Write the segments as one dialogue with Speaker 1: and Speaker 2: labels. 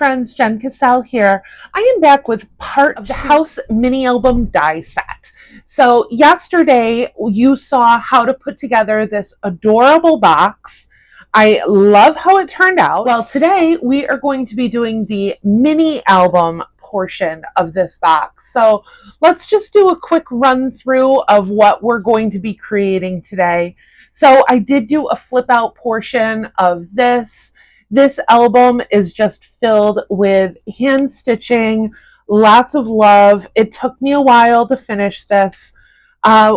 Speaker 1: friends, Jen Cassell here. I am back with part of the House mini album die set. So yesterday you saw how to put together this adorable box. I love how it turned out. Well, today we are going to be doing the mini album portion of this box. So let's just do a quick run through of what we're going to be creating today. So I did do a flip out portion of this. This album is just filled with hand stitching, lots of love. It took me a while to finish this.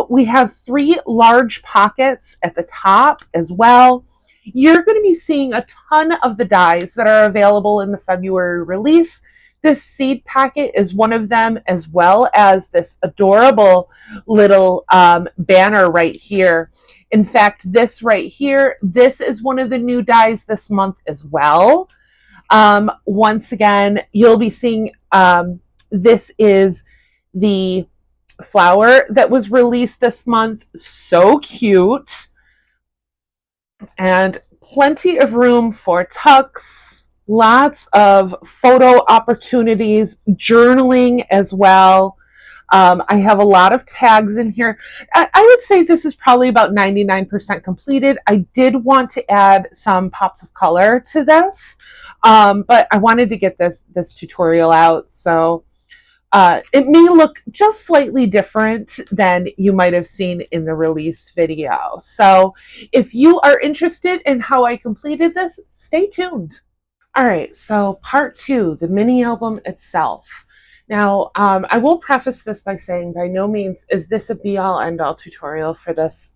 Speaker 1: We have 3 large pockets at the top as well. You're going to be seeing a ton of the dies that are available in the February release. This seed packet is one of them, as well as this adorable little banner right here. In fact, this right here, this is one of the new dies this month as well. Once again, you'll be seeing this is the flower that was released this month. So cute. And plenty of room for tucks, lots of photo opportunities, journaling as well. I have a lot of tags in here. I would say this is probably about 99% completed. I did want to add some pops of color to this, but I wanted to get this tutorial out. So it may look just slightly different than you might have seen in the release video. So if you are interested in how I completed this, stay tuned. All right, so part 2, the mini album itself. Now, I will preface this by saying by no means is this a be-all end-all tutorial for this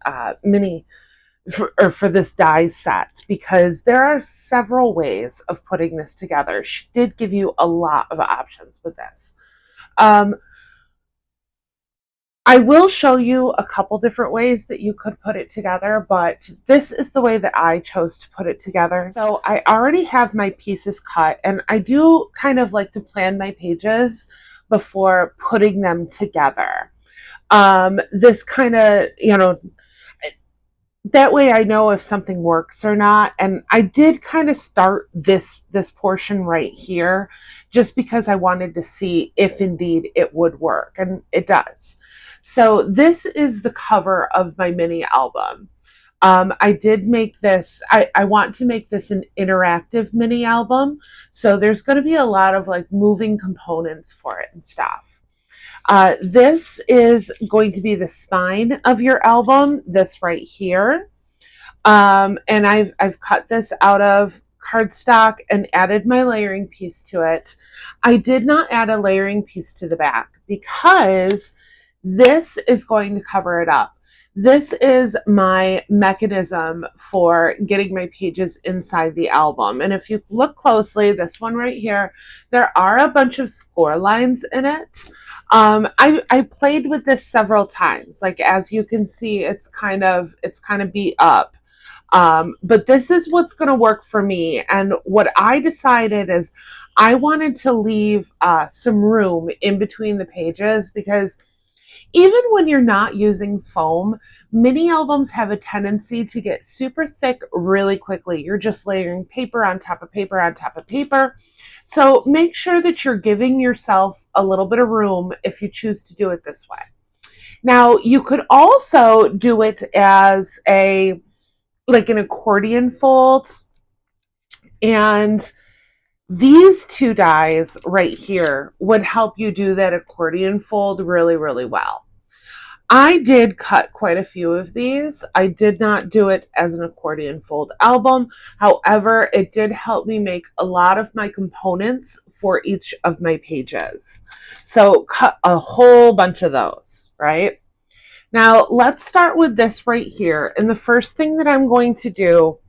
Speaker 1: for this die set, because there are several ways of putting this together. She did give you a lot of options with this. I will show you a couple different ways that you could put it together, but this is the way that I chose to put it together. So I already have my pieces cut, and I do kind of like to plan my pages before putting them together. This kind of, that way I know if something works or not. And I did kind of start this portion right here just because I wanted to see if indeed it would work, and it does. So this is the cover of my mini album. I did make this, I want to make this an interactive mini album. So there's going to be a lot of like moving components for it and stuff. This is going to be the spine of your album, this right here. And I've cut this out of cardstock and added my layering piece to it. I did not add a layering piece to the back because this is going to cover it up. This is my mechanism for getting my pages inside the album. And if you look closely, this one right here, there are a bunch of score lines in it. I played with this several times. Like, as you can see, it's kind of beat up. But this is what's going to work for me. And what I decided is I wanted to leave some room in between the pages, because even when you're not using foam, mini albums have a tendency to get super thick really quickly. You're just layering paper on top of paper on top of paper. So make sure that you're giving yourself a little bit of room if you choose to do it this way. Now, you could also do it as like an accordion fold, and these 2 dies right here would help you do that accordion fold really, really well. I did cut quite a few of these. I did not do it as an accordion fold album. However, it did help me make a lot of my components for each of my pages. So cut a whole bunch of those, right? Now, let's start with this right here. And the first thing that I'm going to do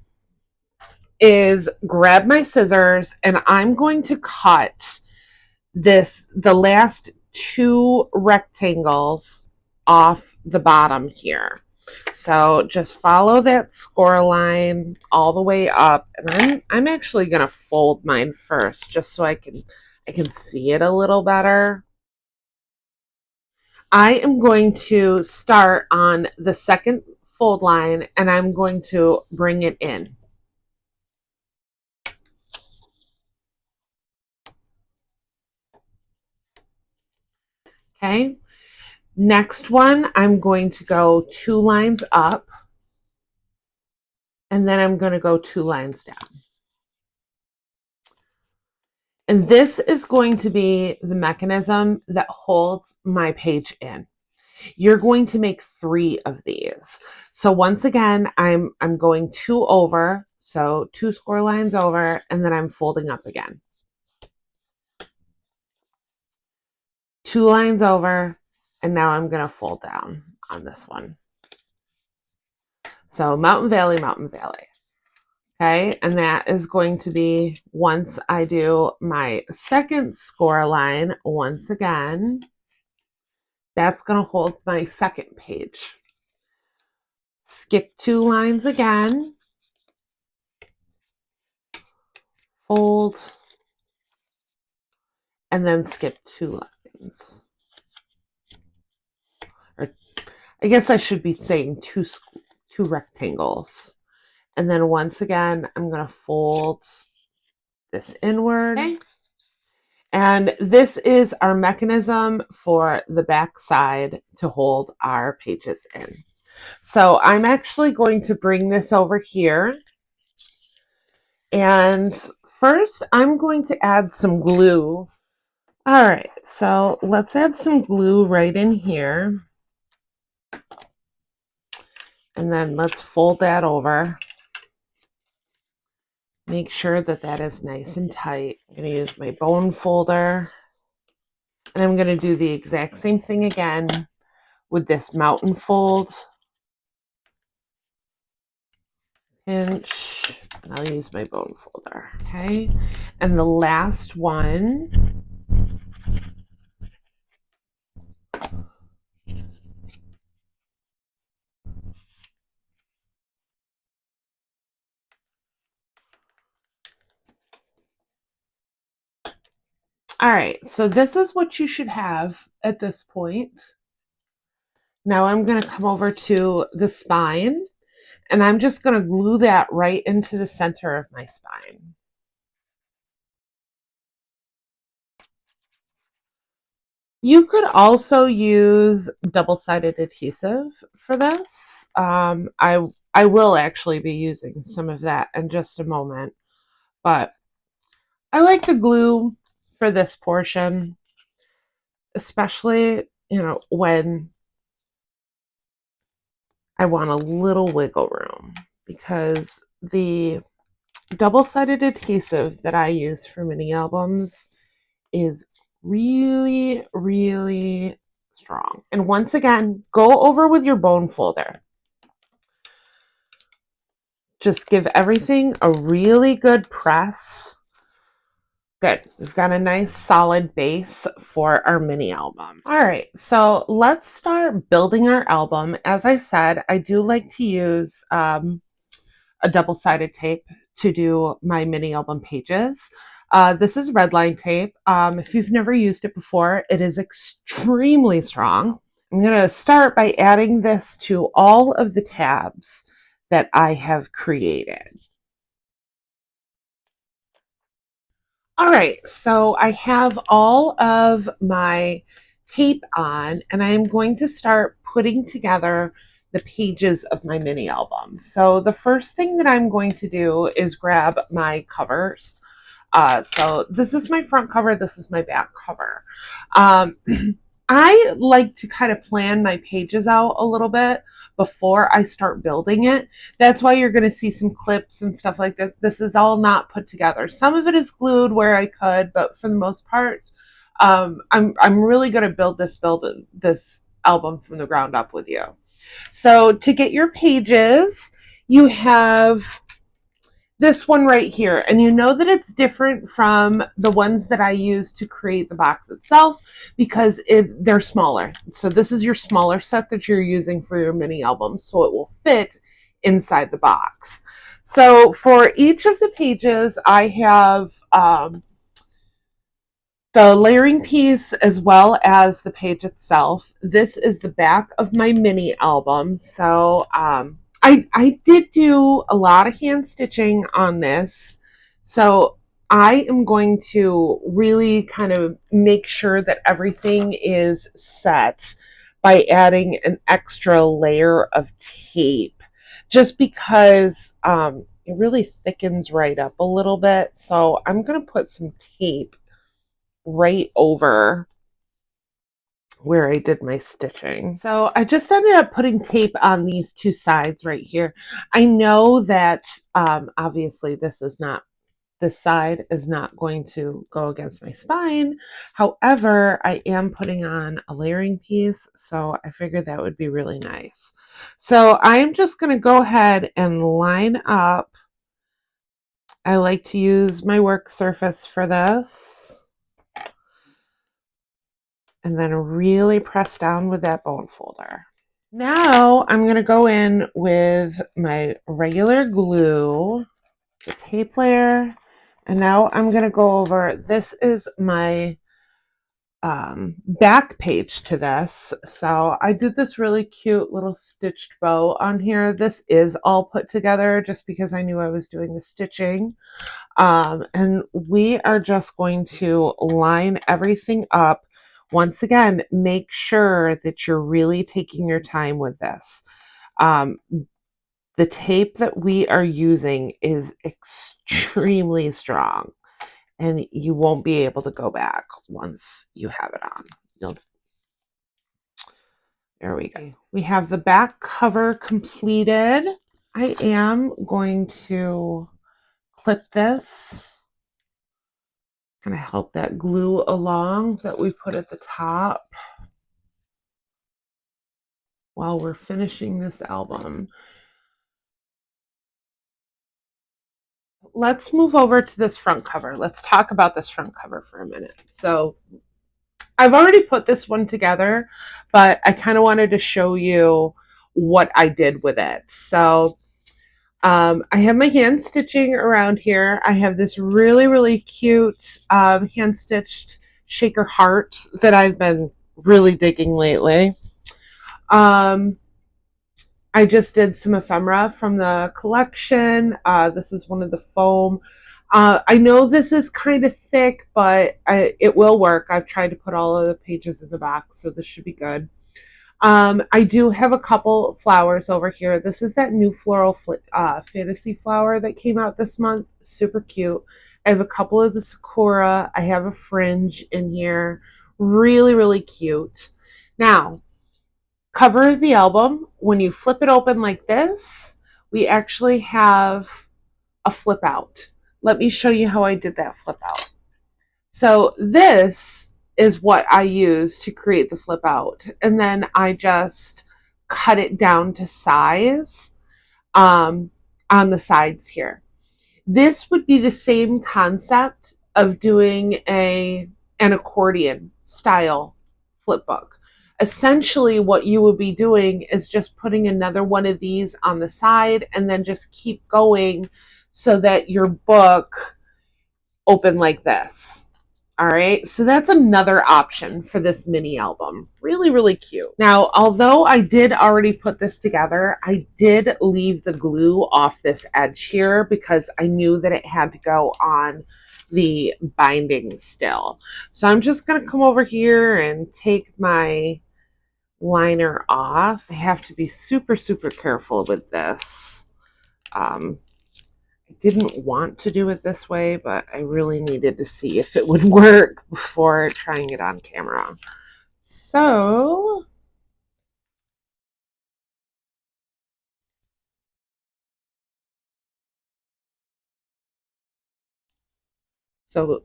Speaker 1: is grab my scissors, and I'm going to cut the last 2 rectangles off the bottom here. So just follow that score line all the way up. And I'm actually going to fold mine first just so I can see it a little better. I am going to start on the second fold line, and I'm going to bring it in. Okay. Next one, I'm going to go 2 lines up, and then I'm going to go 2 lines down. And this is going to be the mechanism that holds my page in. You're going to make 3 of these. So once again, I'm going 2 over, so 2 score lines over, and then I'm folding up again. 2 lines over, and now I'm going to fold down on this one. So Mountain Valley, Mountain Valley. Okay, and that is going to be once I do my second score line once again. That's going to hold my second page. Skip 2 lines again. Fold. And then skip 2 lines. Or I guess I should be saying two rectangles. And then once again, I'm going to fold this inward. Okay. And this is our mechanism for the back side to hold our pages in. So I'm actually going to bring this over here. And first, I'm going to add some glue. All right, so let's add some glue right in here. And then let's fold that over. Make sure that that is nice and tight. I'm going to use my bone folder. And I'm going to do the exact same thing again with this mountain fold. Pinch. And I'll use my bone folder. Okay. And the last one. All right, so this is what you should have at this point. Now I'm going to come over to the spine, and I'm just going to glue that right into the center of my spine. You could also use double-sided adhesive for this. I will actually be using some of that in just a moment, but I like the glue for this portion, especially, when I want a little wiggle room, because the double-sided adhesive that I use for mini albums is really, really strong. And once again, go over with your bone folder. Just give everything a really good press. Good. We've got a nice solid base for our mini album. All right, so let's start building our album. As I said, I do like to use a double-sided tape to do my mini album pages. This is red line tape. If you've never used it before, it is extremely strong. I'm going to start by adding this to all of the tabs that I have created. All right, so I have all of my tape on, and I am going to start putting together the pages of my mini album. So the first thing that I'm going to do is grab my covers. So this is my front cover, this is my back cover. I like to kind of plan my pages out a little bit before I start building it. That's why you're going to see some clips and stuff like that. This is all not put together. Some of it is glued where I could, but for the most part, I'm really going to build this album from the ground up with you. So to get your pages, you have this one right here, and you know that it's different from the ones that I use to create the box itself because they're smaller. So this is your smaller set that you're using for your mini album, so it will fit inside the box. So for each of the pages, I have the layering piece as well as the page itself. This is the back of my mini album. So I did do a lot of hand stitching on this. So I am going to really kind of make sure that everything is set by adding an extra layer of tape, just because it really thickens right up a little bit. So I'm going to put some tape right over where I did my stitching. So I just ended up putting tape on these two sides right here. I know that obviously this side is not going to go against my spine. However, I am putting on a layering piece, so I figured that would be really nice. So I'm just going to go ahead and line up. I like to use my work surface for this, and then really press down with that bone folder. Now I'm going to go in with my regular glue, the tape layer, and now I'm going to go over, this is my back page to this. So I did this really cute little stitched bow on here. This is all put together just because I knew I was doing the stitching. And we are just going to line everything up. Once again, make sure that you're really taking your time with this. The tape that we are using is extremely strong, and you won't be able to go back once you have it on. There we go. We have the back cover completed. I am going to clip this, kind of help that glue along that we put at the top while we're finishing this album. Let's move over to this front cover. Let's talk about this front cover for a minute. So I've already put this one together, but I kind of wanted to show you what I did with it. So I have my hand stitching around here. I have this really, really cute hand stitched shaker heart that I've been really digging lately. I just did some ephemera from the collection. This is one of the foam. I know this is kind of thick, but it will work. I've tried to put all of the pages in the back, so this should be good. I do have a couple flowers over here. This is that new floral fantasy flower that came out this month. Super cute. I have a couple of the sakura. I have a fringe in here. Really, really cute. Now, cover of the album, when you flip it open like this, we actually have a flip out. Let me show you how I did that flip out. So this is what I use to create the flip out, and then I just cut it down to size on the sides here. This would be the same concept of doing an accordion style flip book. Essentially what you would be doing is just putting another one of these on the side and then just keep going so that your book open like this. All right, so that's another option for this mini album. Really, really cute. Now, although I did already put this together, I did leave the glue off this edge here because I knew that it had to go on the binding still. So I'm just going to come over here and take my liner off. I have to be super, super careful with this. I didn't want to do it this way, but I really needed to see if it would work before trying it on camera. So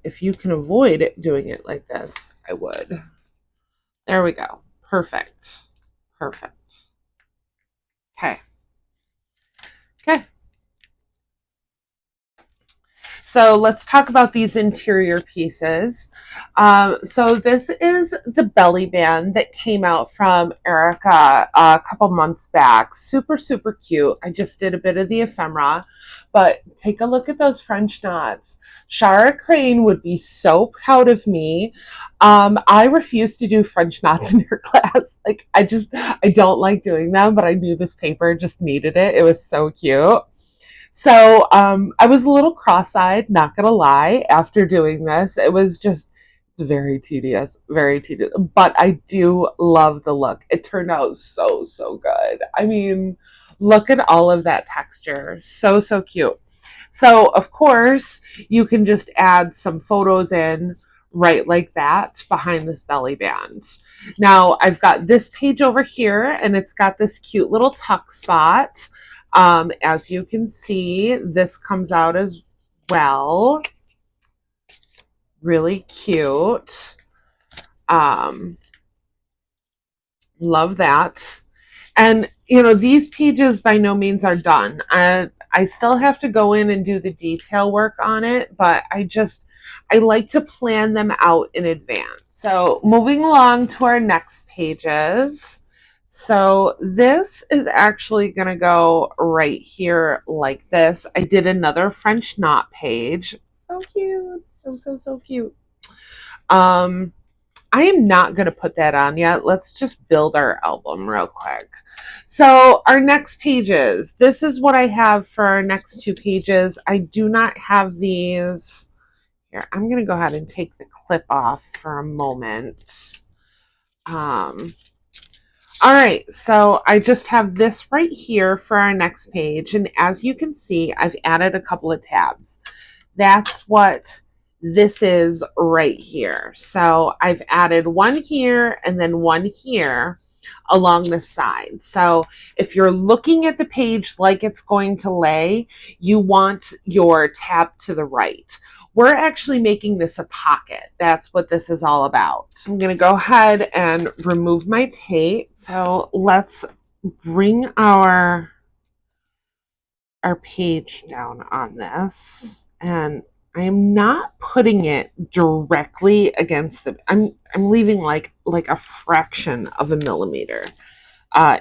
Speaker 1: if you can avoid it doing it like this, I would. There we go. Perfect. Perfect. Okay. Okay. So let's talk about these interior pieces. So this is the belly band that came out from Erica a couple months back. Super, super cute. I just did a bit of the ephemera, but take a look at those French knots. Shara Crane would be so proud of me. I refuse to do French knots in her class. Like I don't like doing them, but I knew this paper just needed it. It was so cute. So I was a little cross-eyed, not gonna lie, after doing this. It was just, it's very tedious, but I do love the look. It turned out so, so good. I mean, look at all of that texture. So, so cute. So, of course, you can just add some photos in right like that behind this belly band. Now, I've got this page over here, and it's got this cute little tuck spot. As you can see, this comes out as well. Really cute. Love that. And, you know, these pages by no means are done. I still have to go in and do the detail work on it, but I like to plan them out in advance. So moving along to our next pages. So this is actually going to go right here like this. I did another French knot page. So cute. So, so, so cute. I am not going to put that on yet. Let's just build our album real quick. So our next pages, this is what I have for our next two pages. I do not have these. Here, I'm going to go ahead and take the clip off for a moment. All right, so I just have this right here for our next page. And as you can see, I've added a couple of tabs. That's what this is right here. So I've added one here and then one here along the side. So if you're looking at the page like it's going to lay, you want your tab to the right. We're actually making this a pocket. That's what this is all about. I'm going to go ahead and remove my tape. So let's bring our page down on this, and I'm not putting it directly against the, I'm leaving like a fraction of a millimeter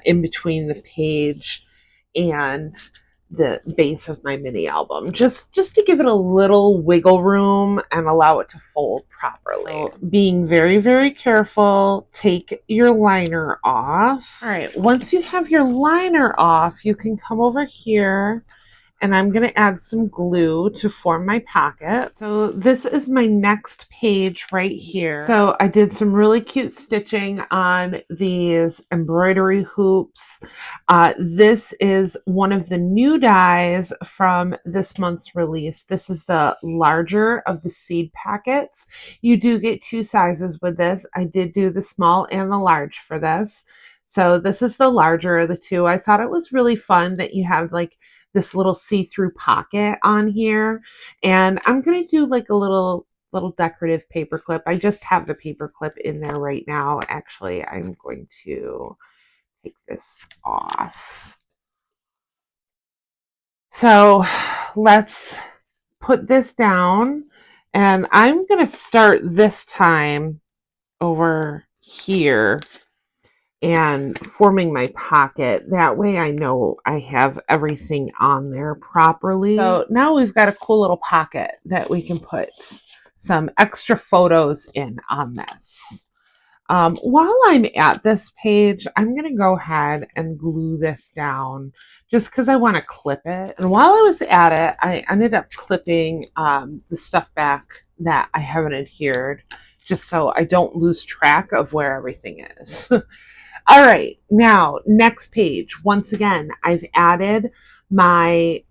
Speaker 1: in between the page and the base of my mini album, just to give it a little wiggle room and allow it to fold properly. So being very, very careful, take your liner off. All right, once you have your liner off, you can come over here, and I'm going to add some glue to form my pocket. So this is my next page right here. So I did some really cute stitching on these embroidery hoops. This is one of the new dies from this month's release. This is the larger of the seed packets. You do get two sizes with this. I did do the small and the large for this. So this is the larger of the two. I thought it was really fun that you have like this little see-through pocket on here, and I'm going to do like a little decorative paper clip. I just have the paper clip in there right now. Actually, I'm going to take this off. So let's put this down, and I'm going to start this time over here and forming my pocket. That way I know I have everything on there properly. So now we've got a cool little pocket that we can put some extra photos in on this. While I'm at this page, I'm going to go ahead and glue this down just because I want to clip it. And while I was at it, I ended up clipping the stuff back that I haven't adhered, just so I don't lose track of where everything is. All right, now next page. Once again, I've added my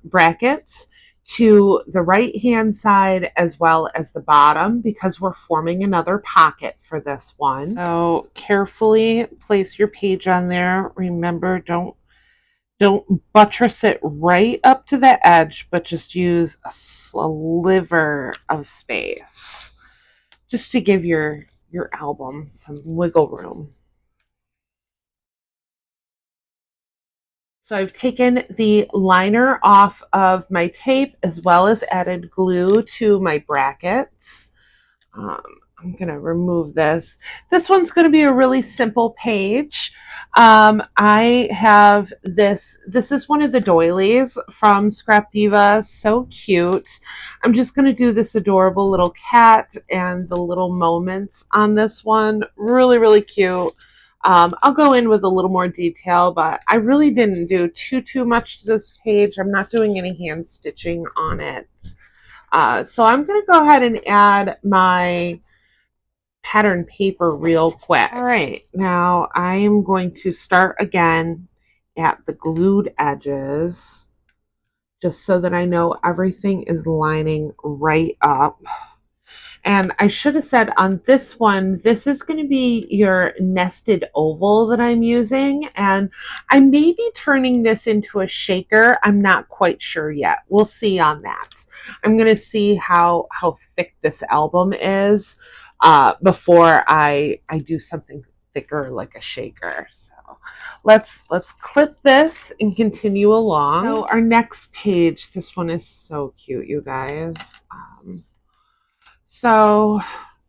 Speaker 1: brackets to the right hand side as well as the bottom because we're forming another pocket for this one. So carefully place your page on there. Remember, don't buttress it right up to the edge, but just use a sliver of space just to give your album some wiggle room. So I've taken the liner off of my tape as well as added glue to my brackets. I'm going to remove this. This one's going to be a really simple page. I have this. This is one of the doilies from Scrap Diva. So cute. I'm just going to do this adorable little cat and the little moments on this one. Really, really cute. I'll go in with a little more detail, but I really didn't do too much to this page. I'm not doing any hand stitching on it. So I'm going to go ahead and add my pattern paper real quick. All right, now I am going to start again at the glued edges, just so that I know everything is lining right up. And I should have said on this one, this is going to be your nested oval that I'm using. And I may be turning this into a shaker. I'm not quite sure yet. We'll see on that. I'm going to see how thick this album is before I do something thicker like a shaker. So let's clip this and continue along. So our next page, this one is so cute, you guys. So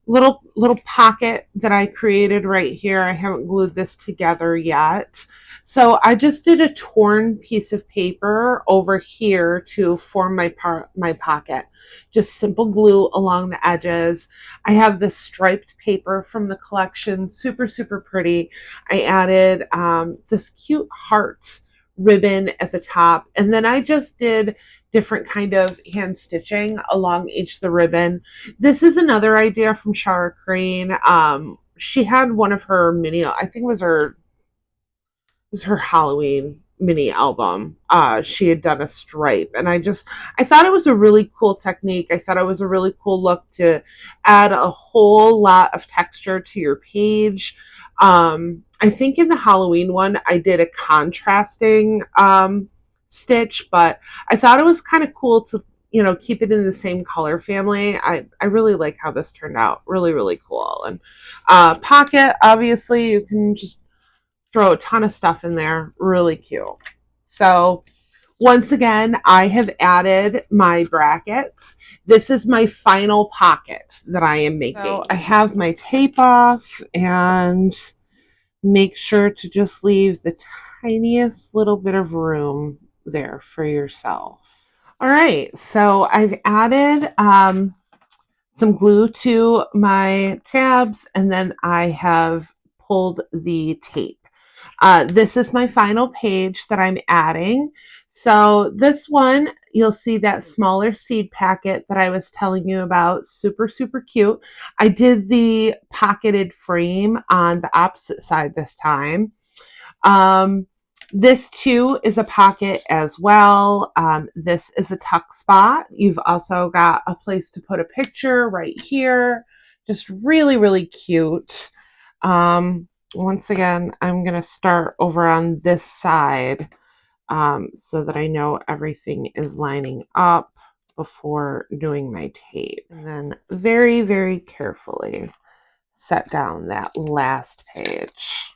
Speaker 1: little pocket that I created right here. I haven't glued this together yet. So I just did a torn piece of paper over here to form my pocket. Just simple glue along the edges. I have this striped paper from the collection, super pretty. I added this cute heart ribbon at the top, and then I just did different kind of hand stitching along each of the ribbon. This is another idea from Shara Crane. She had one of her mini, I think it was her Halloween mini album. She had done a stripe, and I thought it was a really cool technique. I thought it was a really cool look to add a whole lot of texture to your page. I think in the Halloween one, I did a contrasting stitch, but I thought it was kind of cool to, keep it in the same color family. I really like how this turned out. Really cool. And pocket, obviously, you can just throw a ton of stuff in there. Really cute. So once again, I have added my brackets. This is my final pocket that I am making. So I have my tape off, and make sure to just leave the tiniest little bit of room there for yourself. All right, so I've added some glue to my tabs, and then I have pulled the tape. This is my final page that I'm adding. So this one, you'll see that smaller seed packet that I was telling you about, super cute. I did the pocketed frame on the opposite side this time. This too is a pocket as well. This is a tuck spot. You've also got a place to put a picture right here. Just really cute. Once again, I'm going to start over on this side so that I know everything is lining up before doing my tape. And then very carefully set down that last page.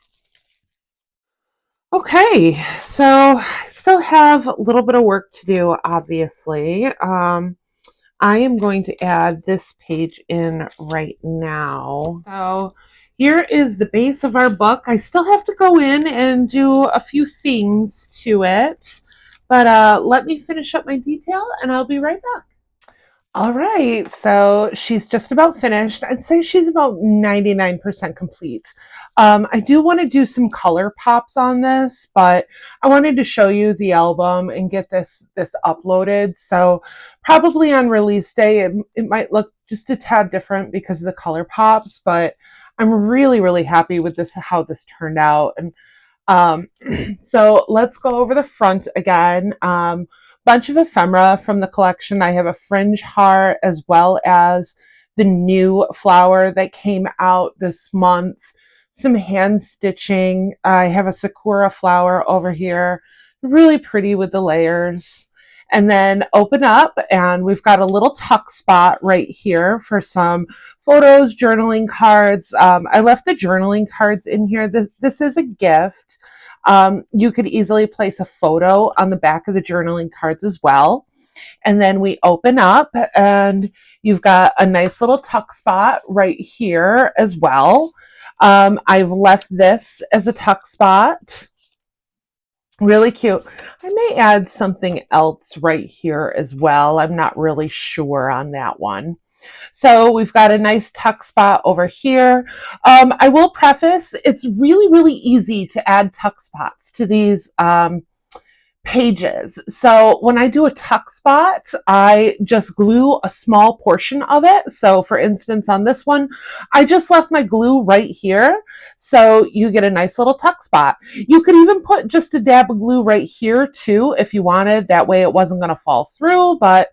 Speaker 1: Okay, so I still have a little bit of work to do, obviously. I am going to add this page in right now. So here is the base of our book. I still have to go in and do a few things to it, but let me finish up my detail and I'll be right back. All right, so she's just about finished. I'd say she's about 99% complete. I do want to do some color pops on this, but I wanted to show you the album and get this uploaded. So probably on release day, it might look just a tad different because of the color pops, but I'm really happy with this, how this turned out. And so let's go over the front again. Bunch of ephemera from the collection. I have a fringe heart as well as the new flower that came out this month. Some hand stitching. I have a sakura flower over here. Really pretty with the layers. And then open up, and we've got a little tuck spot right here for some photos, journaling cards. I left the journaling cards in here. This is a gift. You could easily place a photo on the back of the journaling cards as well. And then we open up, and you've got a nice little tuck spot right here as well. I've left this as a tuck spot. Really cute. I may add something else right here as well. I'm not really sure on that one. So we've got a nice tuck spot over here. I will preface, it's really, really easy to add tuck spots to these pages. So when I do a tuck spot, I just glue a small portion of it. So for instance, on this one, I just left my glue right here. So you get a nice little tuck spot. You could even put just a dab of glue right here too, if you wanted. That way it wasn't going to fall through, but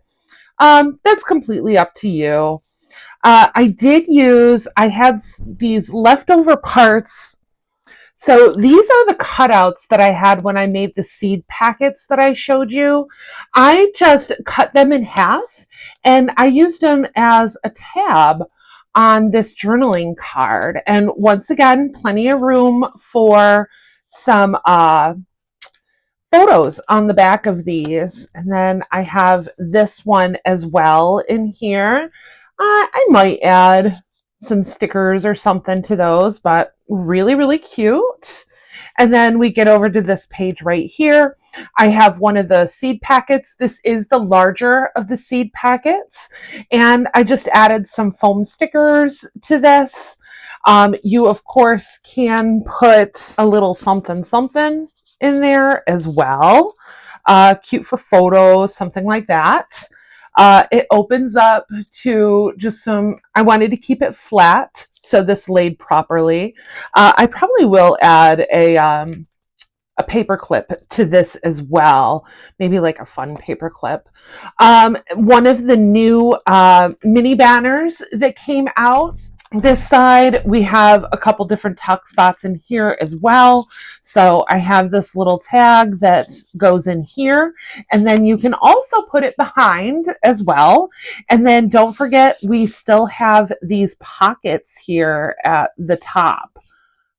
Speaker 1: that's completely up to you. I had these leftover parts. So these are the cutouts that I had when I made the seed packets that I showed you. I just cut them in half and I used them as a tab on this journaling card. And once again, plenty of room for some photos on the back of these. And then I have this one as well in here. I might add some stickers or something to those, but really, really cute. And then we get over to this page right here. I have one of the seed packets. This is the larger of the seed packets. And I just added some foam stickers to this. You, of course, can put a little something, something in there as well. Cute for photos, something like that. It opens up to just some, I wanted to keep it flat, so this laid properly. I probably will add a paper clip to this as well, maybe like a fun paper clip. One of the new mini banners that came out, this side, we have a couple different tuck spots in here as well. So I have this little tag that goes in here, and then you can also put it behind as well. And then don't forget, we still have these pockets here at the top.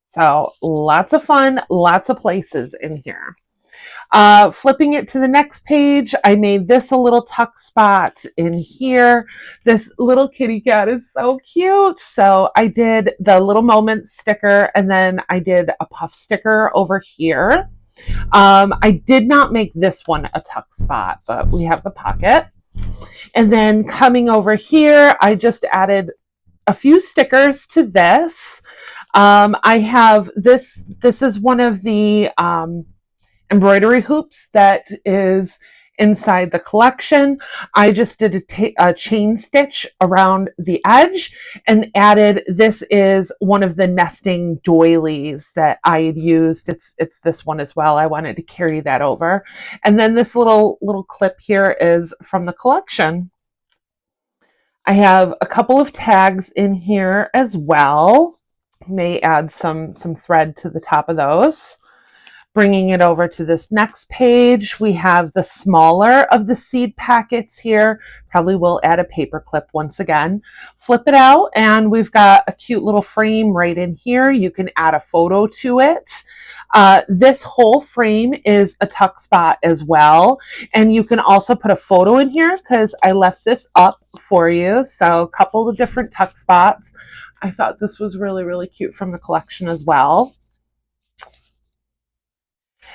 Speaker 1: So lots of fun, lots of places in here. Flipping it to the next page, I made this a little tuck spot in here. This little kitty cat is so cute. So I did the little moment sticker, and then I did a puff sticker over here. I did not make this one a tuck spot, but we have the pocket. And then coming over here, I just added a few stickers to this. I have this is one of the embroidery hoops that is inside the collection. I just did a chain stitch around the edge and added, this is one of the nesting doilies that I had used. It's this one as well. I wanted to carry that over. And then this little clip here is from the collection. I have a couple of tags in here as well. May add some thread to the top of those. Bringing it over to this next page, we have the smaller of the seed packets here. Probably will add a paper clip once again. Flip it out, and we've got a cute little frame right in here. You can add a photo to it. This whole frame is a tuck spot as well. And you can also put a photo in here because I left this up for you. So a couple of different tuck spots. I thought this was really, really cute from the collection as well.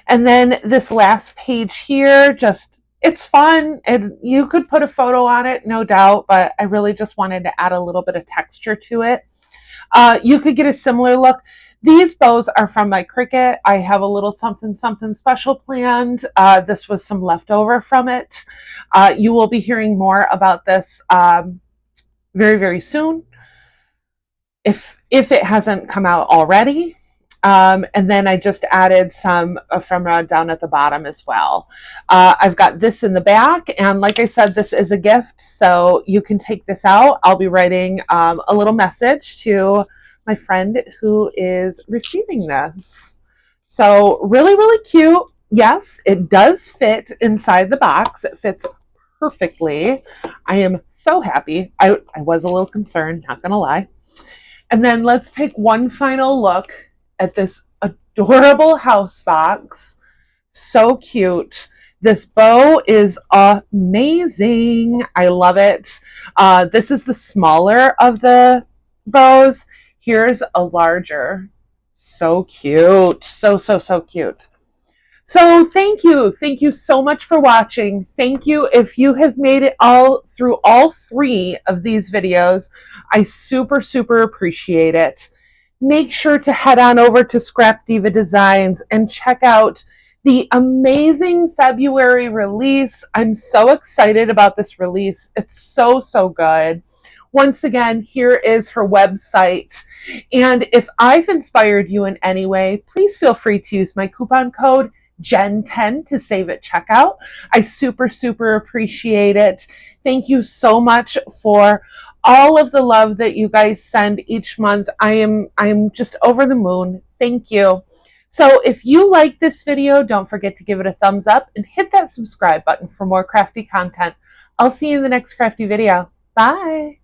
Speaker 1: And then this last page here, just, it's fun, and you could put a photo on it, no doubt, but I really just wanted to add a little bit of texture to it. You could get a similar look. These bows are from my Cricut. I have a little something special planned. This was some leftover from it. You will be hearing more about this very, very soon, if it hasn't come out already. And then I just added some ephemera down at the bottom as well. I've got this in the back, and like I said, this is a gift, so you can take this out. I'll be writing a little message to my friend who is receiving this. So really, really cute. Yes, it does fit inside the box. It fits perfectly. I am so happy. I was a little concerned, not gonna lie. And then let's take one final look at this adorable house box. So cute. This bow is amazing. I love it. This is the smaller of the bows. Here's a larger. So cute. So cute. So thank you. Thank you so much for watching. Thank you if you have made it all through all 3 of these videos. I super, super appreciate it. Make sure to head on over to Scrap Diva Designs and check out the amazing February release. I'm so excited about this release. It's so, so good. Once again, here is her website. And if I've inspired you in any way, please feel free to use my coupon code Jen10 to save at checkout. I super, super appreciate it. Thank you so much for all of the love that you guys send each month. I'm just over the moon. Thank you. So if you like this video, don't forget to give it a thumbs up and hit that subscribe button for more crafty content. I'll see you in the next crafty video. Bye.